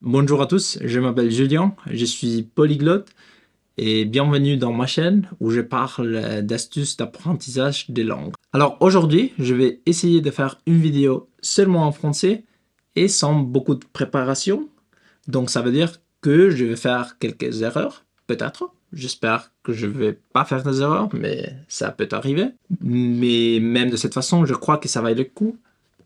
Bonjour à tous, je m'appelle Julien, je suis polyglotte et bienvenue dans ma chaîne où je parle d'astuces d'apprentissage des langues. Alors aujourd'hui, je vais essayer de faire une vidéo seulement en français et sans beaucoup de préparation. Donc ça veut dire que je vais faire quelques erreurs, peut-être. J'espère que je vais pas faire des erreurs, mais ça peut arriver. Mais même de cette façon, je crois que ça va être le coup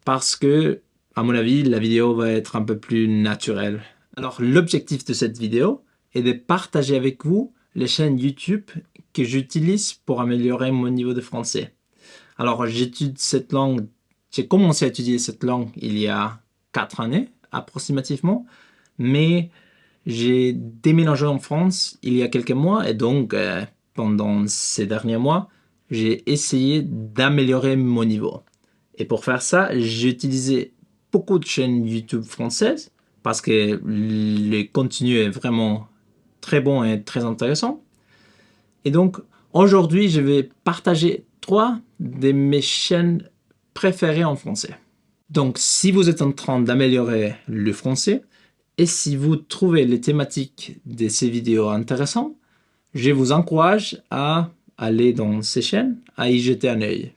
parce que, à mon avis, la vidéo va être un peu plus naturelle. Alors, l'objectif de cette vidéo est de partager avec vous les chaînes YouTube que j'utilise pour améliorer mon niveau de français. Alors, j'étudie cette langue, j'ai commencé à étudier cette langue il y a 4 années, approximativement, mais j'ai déménagé en France il y a quelques mois et donc, pendant ces derniers mois, j'ai essayé d'améliorer mon niveau. Et pour faire ça, j'ai utilisé beaucoup de chaînes YouTube françaises parce que le contenu est vraiment très bon et très intéressant. Et donc, aujourd'hui, je vais partager 3 de mes chaînes préférées en français. Donc, si vous êtes en train d'améliorer le français et si vous trouvez les thématiques de ces vidéos intéressantes, je vous encourage à aller dans ces chaînes, à y jeter un œil.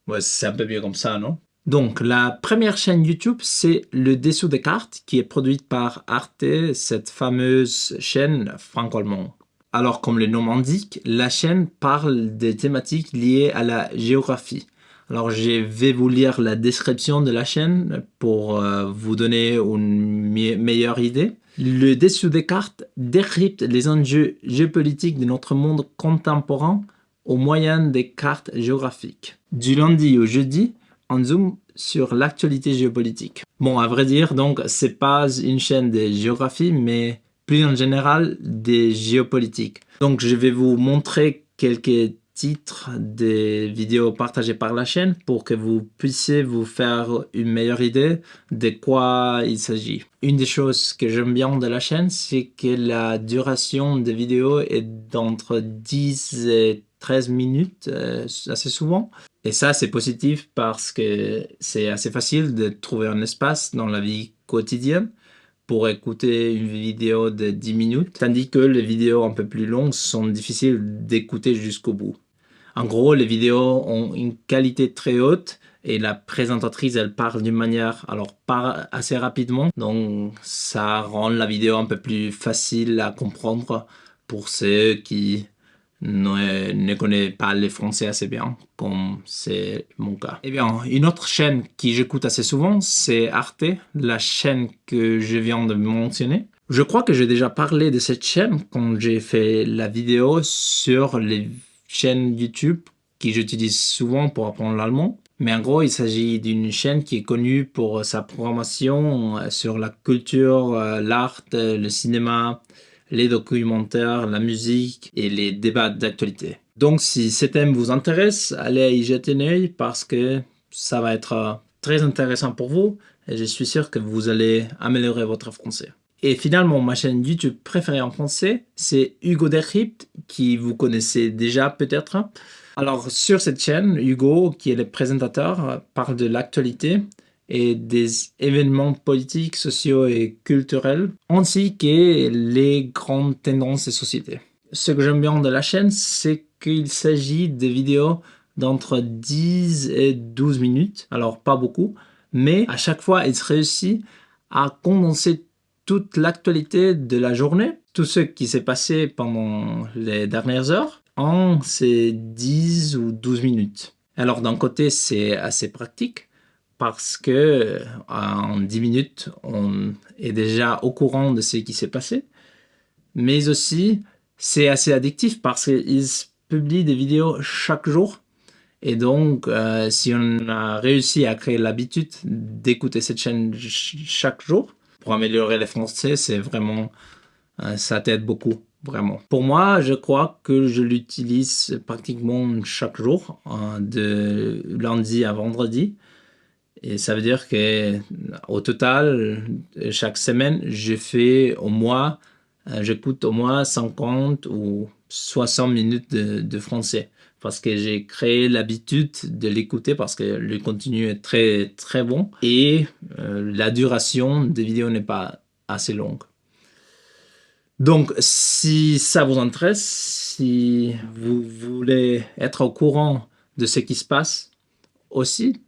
Ouais, c'est un peu mieux comme ça, non? Donc, la première chaîne YouTube, c'est Le Dessous des cartes, qui est produite par Arte, cette fameuse chaîne franco-allemande. Alors, comme le nom l'indique, la chaîne parle des thématiques liées à la géographie. Alors, je vais vous lire la description de la chaîne pour vous donner une meilleure idée. Le Dessous des cartes décrypte les enjeux géopolitiques de notre monde contemporain au moyen des cartes géographiques. Du lundi au jeudi, on zoome sur l'actualité géopolitique. Bon, à vrai dire, donc, c'est pas une chaîne de géographie, mais plus en général des géopolitiques. Donc, je vais vous montrer quelques titres des vidéos partagées par la chaîne pour que vous puissiez vous faire une meilleure idée de quoi il s'agit. Une des choses que j'aime bien de la chaîne, c'est que la duration des vidéos est d'entre 10 et 13 minutes assez souvent. Et ça, c'est positif parce que c'est assez facile de trouver un espace dans la vie quotidienne pour écouter une vidéo de 10 minutes, tandis que les vidéos un peu plus longues sont difficiles d'écouter jusqu'au bout. En gros, les vidéos ont une qualité très haute et la présentatrice, elle parle d'une manière, alors pas assez rapidement, donc ça rend la vidéo un peu plus facile à comprendre pour ceux qui ne connaissent pas le français assez bien, comme c'est mon cas. Eh bien, une autre chaîne qui j'écoute assez souvent, c'est Arte, la chaîne que je viens de mentionner. Je crois que j'ai déjà parlé de cette chaîne quand j'ai fait la vidéo sur les chaîne YouTube que j'utilise souvent pour apprendre l'allemand. Mais en gros, il s'agit d'une chaîne qui est connue pour sa programmation sur la culture, l'art, le cinéma, les documentaires, la musique et les débats d'actualité. Donc si ces thèmes vous intéressent, allez y jeter un œil parce que ça va être très intéressant pour vous et je suis sûr que vous allez améliorer votre français. Et finalement, ma chaîne YouTube préférée en français, c'est Hugo Décrypte, qui vous connaissez déjà peut-être. Alors sur cette chaîne, Hugo, qui est le présentateur, parle de l'actualité et des événements politiques, sociaux et culturels, ainsi que les grandes tendances de société. Ce que j'aime bien de la chaîne, c'est qu'il s'agit de vidéos d'entre 10 et 12 minutes, alors pas beaucoup, mais à chaque fois, il se réussit à condenser toute l'actualité de la journée, tout ce qui s'est passé pendant les dernières heures, en ces 10 ou 12 minutes. Alors d'un côté, c'est assez pratique parce que en 10 minutes, on est déjà au courant de ce qui s'est passé, mais aussi c'est assez addictif parce qu'ils publient des vidéos chaque jour. Et donc, si on a réussi à créer l'habitude d'écouter cette chaîne chaque jour, pour améliorer le français, c'est vraiment, ça t'aide beaucoup, vraiment. Pour moi, je crois que je l'utilise pratiquement chaque jour, de lundi à vendredi. Et ça veut dire que au total, chaque semaine, j'écoute au moins 50 ou 60 minutes de français. parce que j'ai créé l'habitude de l'écouter parce que le contenu est très très bon et la duration des vidéos n'est pas assez longue. Donc, si ça vous intéresse, si vous voulez être au courant de ce qui se passe aussi,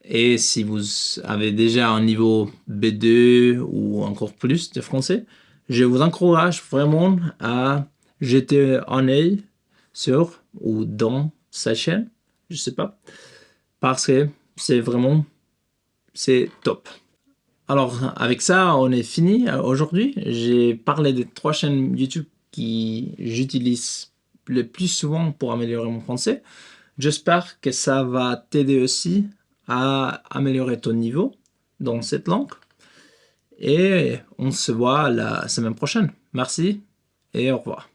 et si vous avez déjà un niveau B2 ou encore plus de français, je vous encourage vraiment à jeter un œil sur ou dans sa chaîne, je sais pas, parce que c'est top. Alors, avec ça, on est fini aujourd'hui. J'ai parlé des 3 chaînes YouTube que j'utilise le plus souvent pour améliorer mon français. J'espère que ça va t'aider aussi à améliorer ton niveau dans cette langue. Et on se voit la semaine prochaine. Merci et au revoir.